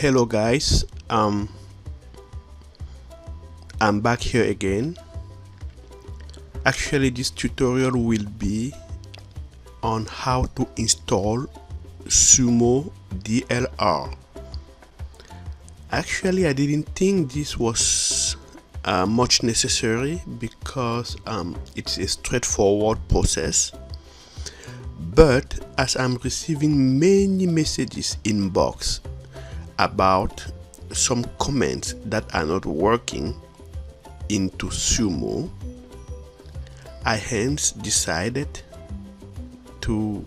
Hello guys, I'm back here again. Actually, this tutorial will be on how to install Sumo DLR. Actually, I didn't think this was much necessary because it's a straightforward process. But as I'm receiving many messages inbox about some comments that are not working into Sumo, I hence decided to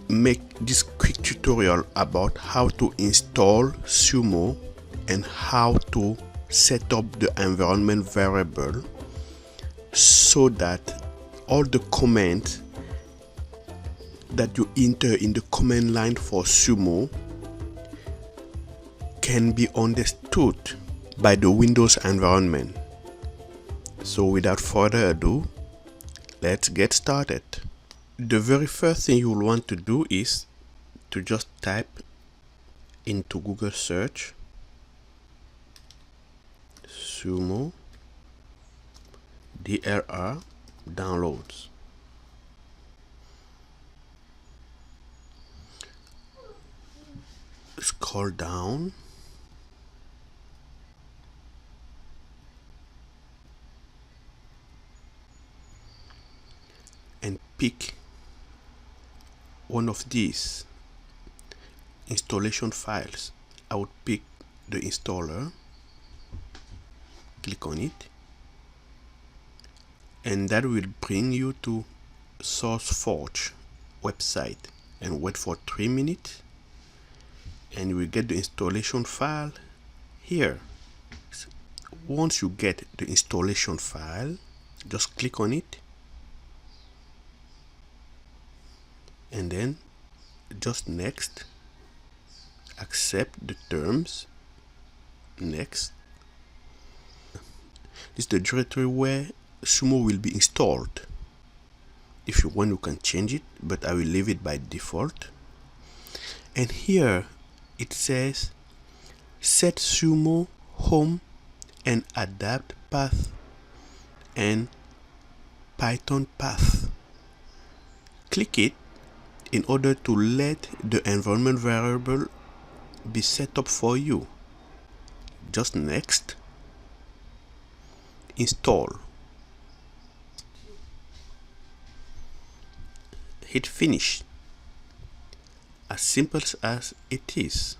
make this quick tutorial about how to install Sumo and how to set up the environment variable so that all the comments that you enter in the command line for Sumo can be understood by the Windows environment. So without further ado, let's get started. The very first thing you will want to do is to just type into Google search Sumo DLR downloads. Scroll down and pick one of these installation files. I would pick the installer, click on it, and that will bring you to SourceForge website, and wait for 3 minutes and you will get the installation file here. Once you get the installation file, just click on it and then just next, accept the terms, next. This is the directory where Sumo will be installed. If you want, you can change it, but I will leave it by default. And here it says set Sumo home and adapt path and Python path. Click it in order to let the environment variable be set up for you. Just next, install. Hit finish. As simple as it is.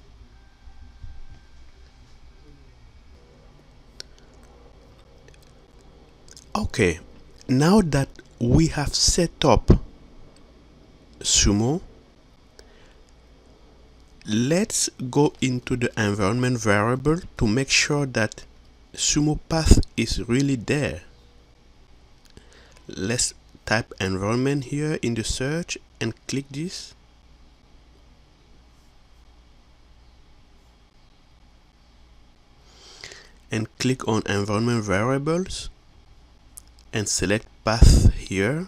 Okay, now that we have set up Sumo, let's go into the environment variable to make sure that Sumo path is really there. Let's type environment here in the search and click this. And click on environment variables and select path here.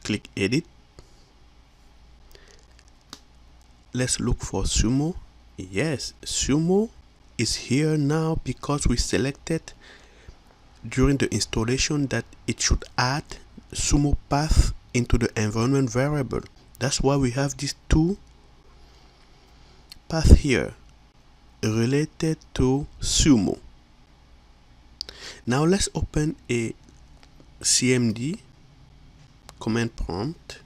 Click edit. Let's look for Sumo. Yes, Sumo is here now because we selected during the installation that it should add Sumo path into the environment variable. That's why we have these two paths here related to Sumo. Now let's open a CMD command prompt.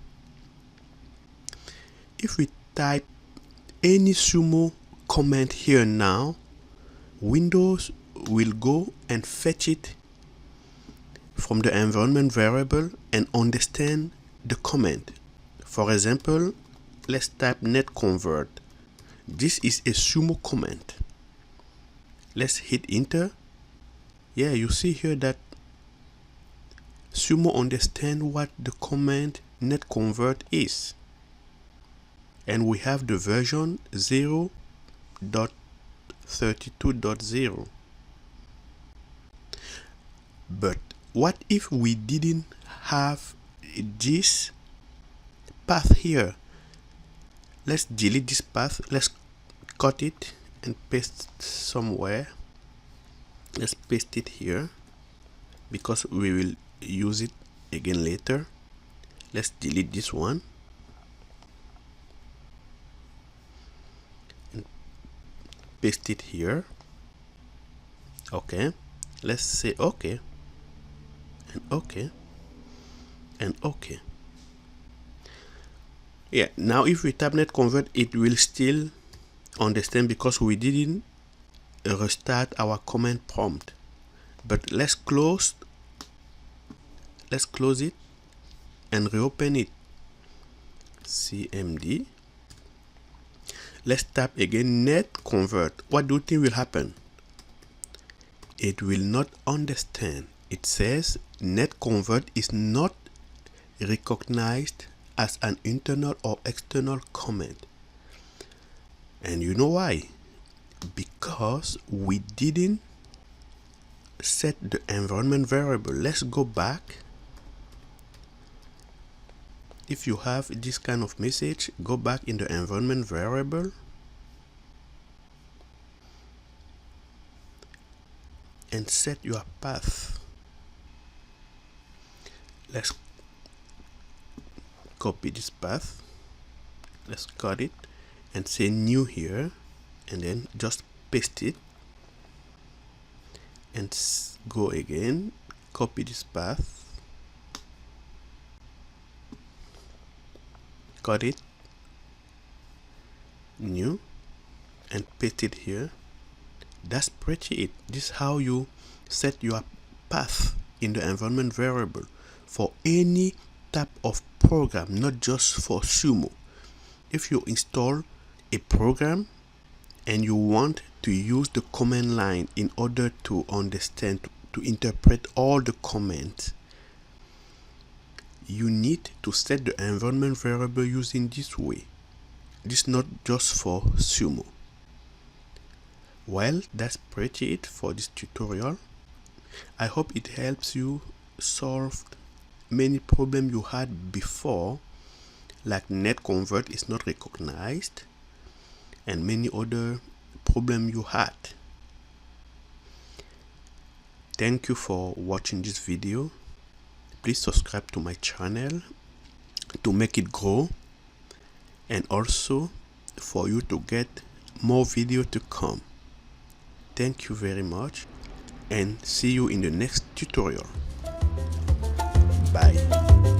If we type any Sumo command here now, Windows will go and fetch it from the environment variable and understand the command. For example, let's type netconvert. This is a Sumo command. Let's hit enter. Yeah, you see here that Sumo understands what the command netconvert is. And we have the version 0.32.0. But what if we didn't have this path here? let's delete this path. Let's cut it and paste somewhere. Let's paste it here because we will use it again later. Let's delete this one and paste it here. Okay, let's say okay and okay and okay. Yeah, now if we tap netconvert, it will still understand because we didn't restart our command prompt. But let's close it and reopen it. CMD. Let's tap again netconvert. What do you think will happen? It will not understand. It says netconvert is not recognized as an internal or external command. And you know why? Because we didn't set the environment variable. Let's go back. If you have this kind of message, go back in the environment variable and set your path. Let's copy this path. Let's cut it and say new here, and then just paste it and go again, copy this path, cut it, new, and paste it here. That's pretty it. This is how you set your path in the environment variable for any type of program, not just for Sumo. If you install a program and you want to use the command line in order to understand, to interpret all the commands, you need to set the environment variable using this way. This is not just for Sumo. Well, that's pretty it for this tutorial. I hope it helps you solve many problems you had before, like netconvert is not recognized and many other problems you had. Thank you for watching this video. Please subscribe to my channel to make it grow, and also for you to get more videos to come. Thank you very much and see you in the next tutorial. Bye.